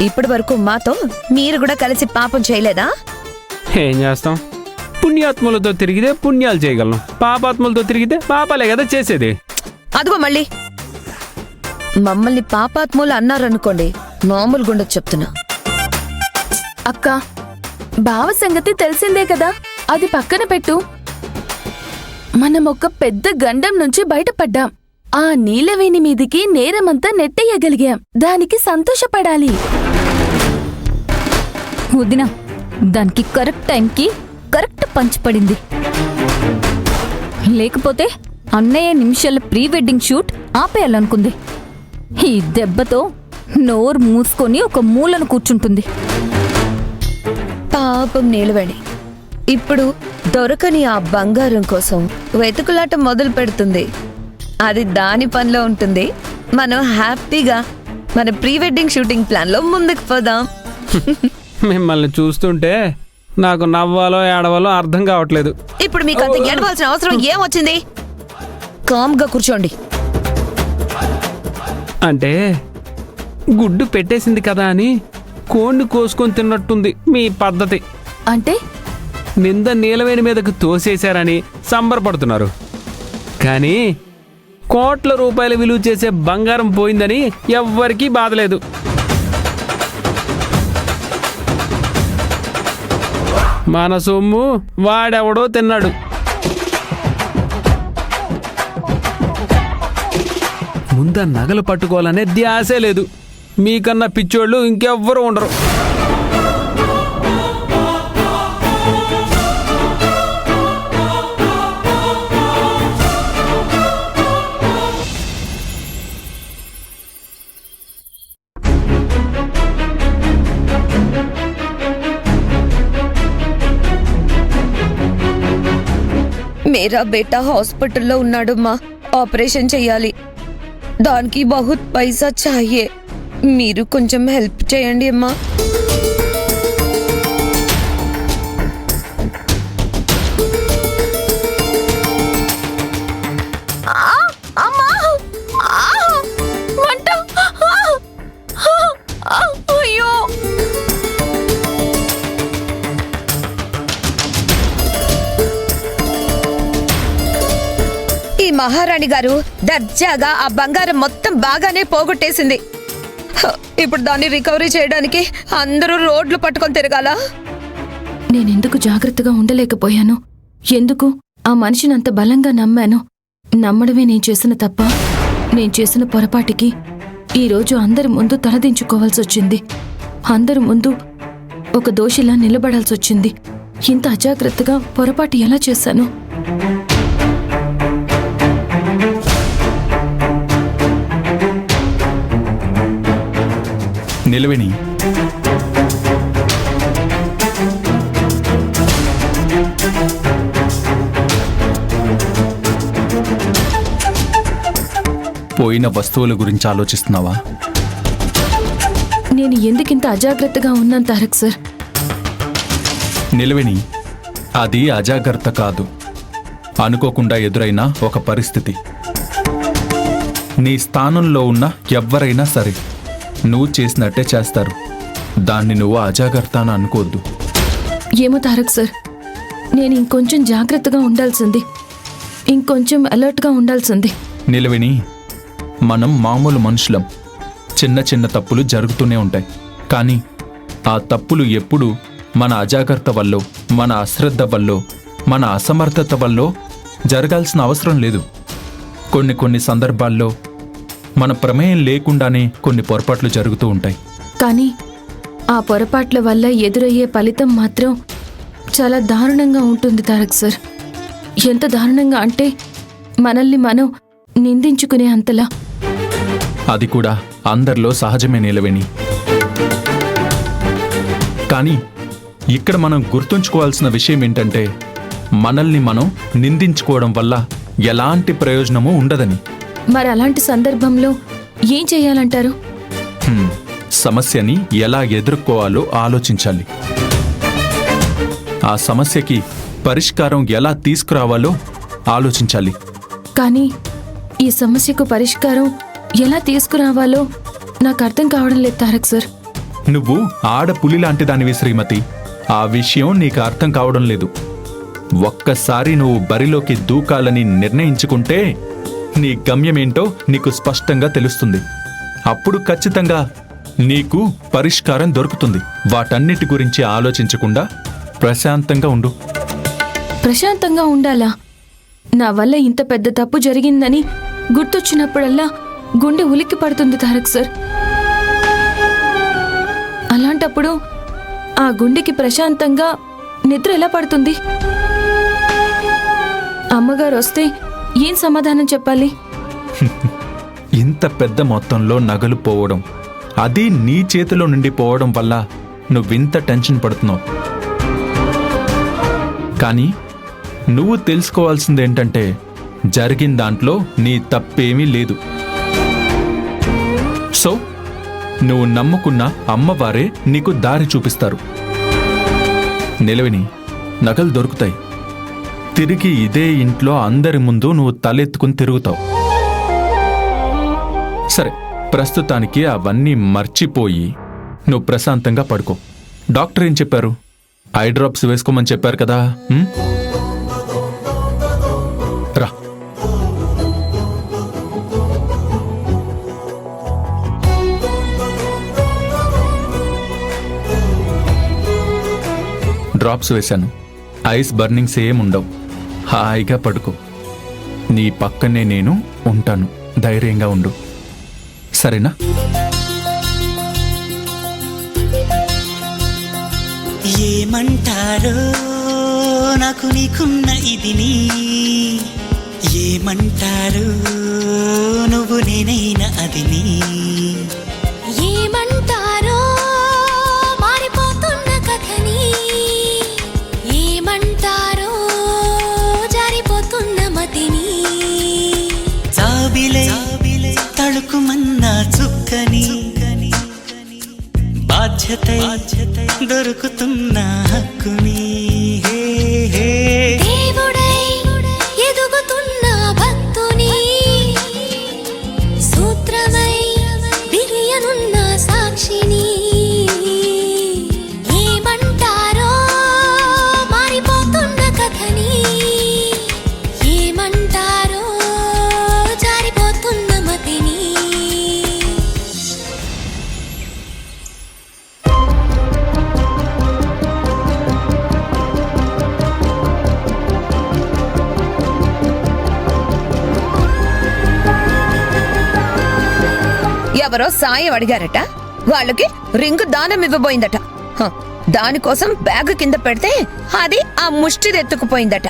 ఇప్పటి వరకు మాతో మీరు కూడా కలిసి పాపం చేయలేదా? ఏం చేస్తాం, పుణ్యాత్ములతో తిరిగితే పుణ్యాలు చేయగలం, పాపాత్ములతో తిరిగితే పాపాలే కదా చేసేది. అదిగో మళ్ళీ మమ్మల్ని పాపాత్ములు అన్నారనుకోండి, మామూలు గుండె చెప్తున్నా. అక్క, బావ సంగతి తెలిసిందే కదా, అది పక్కన పెట్టు. మనం ఒక పెద్ద గండం నుంచి బయటపడ్డాం. ఆ నీలవేణి మీదికి నేరమంతా నెట్టేయగలిగాం. దానికి సంతోషపడాలి. వదినా, దానికి కరెక్ట్ టైంకి కరెక్ట్ పంచ్ పడింది. లేకపోతే అన్నయ్య నిమిషాల ప్రీ వెడ్డింగ్ షూట్ ఆపేయాలనుకుంది. ఈ దెబ్బతో నోరు మూసుకొని ఒక మూలను కూర్చుంటుంది. పాపం నీలవేణి ఇప్పుడు దొరకని ఆ బంగారం కోసం వెతుకులాట మొదలు పెడుతుంది. అది దాని పనిలో ఉంటుంది. మనం హ్యాపీగా మన ప్రీ వెడ్డింగ్ షూటింగ్ ప్లాన్ లో ముందుకు పోదాం. మిమ్మల్ని చూస్తుంటే నాకు నవ్వాలో ఏడవాలో అర్థం కావట్లేదు. ఇప్పుడు మీకు అంత ఏడవలసిన అవసరం ఏమొచ్చింది? కామ్గా కూర్చోండి. అంటే గుడ్డు పెట్టేసింది కదా అని కోడిని కోసుకొని తిన్నట్టుంది మీ పద్ధతి. అంటే నింద నీలవేణి మీదకు తోసేశారని సంబరపడుతున్నారు, కానీ కోట్ల రూపాయలు విలువ చేసే బంగారం పోయిందని ఎవ్వరికీ బాధలేదు. మన సొమ్ము వాడెవడో తిన్నాడు. ముంద నగలు పట్టుకోవాలనే ధ్యాసే లేదు. మీకన్నా పిచ్చోళ్ళు ఇంకెవ్వరూ ఉండరు. మేరా బేటా హాస్పిటల్లో ఉన్నాడమ్మా. ఆపరేషన్ చెయ్యాలి. దానికి బహుత్ పైసా చాయే. మీరు కొంచెం హెల్ప్ చేయండి అమ్మా. ఈ మహారాణి గారు దర్జాగా ఆ బంగారం మొత్తం బాగానే పోగొట్టేసింది. ఇప్పుడు దాన్ని రికవరీ చేయడానికి అందరూ రోడ్లు పట్టుకొని తిరగాల. నేనెందుకు జాగ్రత్తగా ఉండలేకపోయాను? ఎందుకు ఆ మనిషిని అంత బలంగా నమ్మాను? నమ్మడమే నేను చేసిన తప్ప. నేను చేసిన పొరపాటికి ఈరోజు అందరి ముందు తలదించుకోవాల్సొచ్చింది. అందరి ముందు ఒక దోషిలా నిలబడాల్సొచ్చింది. ఇంత అజాగ్రత్తగా పొరపాటు ఎలా చేశాను? నిలవేణి, పోయిన వస్తువుల గురించి ఆలోచిస్తున్నావా? నేను ఎందుకింత అజాగ్రత్తగా ఉన్నాను తారక్ సార్? నిలవేణి, అది అజాగ్రత్త కాదు, అనుకోకుండా ఎదురైన ఒక పరిస్థితి. నీ స్థానంలో ఉన్న ఎవ్వరైనా సరే నువ్వు చేసినట్టే చేస్తారు. దాన్ని నువ్వు అజాగ్రత్త అని అనుకోవద్దు. ఏమో తారక్ సార్, నేను ఇంకొంచెం జాగ్రత్తగా ఉండాల్సింది, ఇంకొంచెం అలర్ట్గా ఉండాల్సింది. నిలవేణి, మనం మామూలు మనుషులం. చిన్న చిన్న తప్పులు జరుగుతూనే ఉంటాయి. కానీ ఆ తప్పులు ఎప్పుడూ మన అజాగ్రత్త వల్లో, మన అశ్రద్ధ వల్లో, మన అసమర్థత వల్లో జరగాల్సిన అవసరం లేదు. కొన్ని సందర్భాల్లో మన ప్రమేయం లేకుండానే కొన్ని పొరపాట్లు జరుగుతూ ఉంటాయి. కానీ ఆ పొరపాట్ల వల్ల ఎదురయ్యే ఫలితం మాత్రం చాలా దారుణంగా ఉంటుంది తారక్ సార్. ఎంత దారుణంగా అంటే మనల్ని మనం నిందించుకునే అంతలా. అది కూడా అందరిలో సహజమే నిలవేణి. కానీ ఇక్కడ మనం గుర్తుంచుకోవాల్సిన విషయం ఏంటంటే, మనల్ని మనం నిందించుకోవడం వల్ల ఎలాంటి ప్రయోజనమూ ఉండదని. మరి అలాంటి సందర్భంలో ఏం చేయాలంటారు? సమస్యని ఎలా ఎదుర్కోవాలో ఆలోచించాలి. ఆ సమస్యకి పరిష్కారం ఎలా తీసుకురావాలో ఆలోచించాలి. కానీ ఈ సమస్యకు పరిష్కారం ఎలా తీసుకురావాలో నాకు అర్థం కావడం లేదు తారక్ సార్. నువ్వు ఆడపులి లాంటి దానివి శ్రీమతి. ఆ విషయం నీకు అర్థం కావడం లేదు. ఒక్కసారి నువ్వు బరిలోకి దూకాలని నిర్ణయించుకుంటే నీ గమ్యమేంటో నీకు స్పష్టంగా తెలుస్తుంది. అప్పుడు ఖచ్చితంగా నీకు పరిష్కారం దొరుకుతుంది. వాటన్నిటి గురించి ఆలోచించకుండా ప్రశాంతంగా ఉండు. ప్రశాంతంగా ఉండాలా? నా వల్ల ఇంత పెద్ద తప్పు జరిగిందని గుర్తొచ్చినప్పుడల్లా గుండె ఉలిక్కి పడుతుంది తారక్ సార్. అలాంటప్పుడు ఆ గుండెకి ప్రశాంతంగా నిద్ర ఎలా పడుతుంది? అమ్మగారు వస్తే ఏం సమాధానం చెప్పాలి? ఇంత పెద్ద మొత్తంలో నగలు పోవడం, అది నీ చేతిలో నుండి పోవడం వల్ల నువ్వింత టెన్షన్ పడుతున్నావు. కానీ నువ్వు తెలుసుకోవాల్సిందేంటంటే జరిగిన దాంట్లో నీ తప్పేమీ లేదు. సో నువ్వు నమ్ముకున్న అమ్మవారే నీకు దారి చూపిస్తారు. నిలవిని నగలు దొరుకుతాయి. తిరిగి ఇదే ఇంట్లో అందరి ముందు నువ్వు తలెత్తుకుని తిరుగుతావు. సరే, ప్రస్తుతానికి అవన్నీ మర్చిపోయి నువ్వు ప్రశాంతంగా పడుకో. డాక్టర్ ఏం చెప్పారు? ఐ డ్రాప్స్ వేసుకోమని చెప్పారు కదా. రా. డ్రాప్స్ వేశాను. ఐస్ బర్నింగ్స్ ఏం ఉండవు. హాయిగా పడుకో. నీ పక్కనే నేను ఉంటాను. ధైర్యంగా ఉండు, సరేనా? ఏమంటారో నాకు నీకున్న ఇదిని, ఏమంటారు నువ్వు నేనైనా అదిని. ఏమంటారో మారిపోతున్న కథని, ఏమంటారో జారిపోతున్న మతిని. జాబిలే తళుకుమన్న చుక్కని, బాధ్యత దొరుకుతున్న హక్కుని. దేవుడై ఎదుగుతున్న భక్తుని, సూత్రమై బిరియనున్న సాక్షిని. ఏమంటారో మారిపోతున్న కథని, ఏమంటారో జారిపోతున్న మతిని. ఎవరో సాయం అడిగారట, వాళ్ళకి రింగు దానం ఇవ్వబోయిందట. దానికోసం బ్యాగ్ కింద పెడితే అది ఆ ముష్టిదెత్తుకుపోయిందట.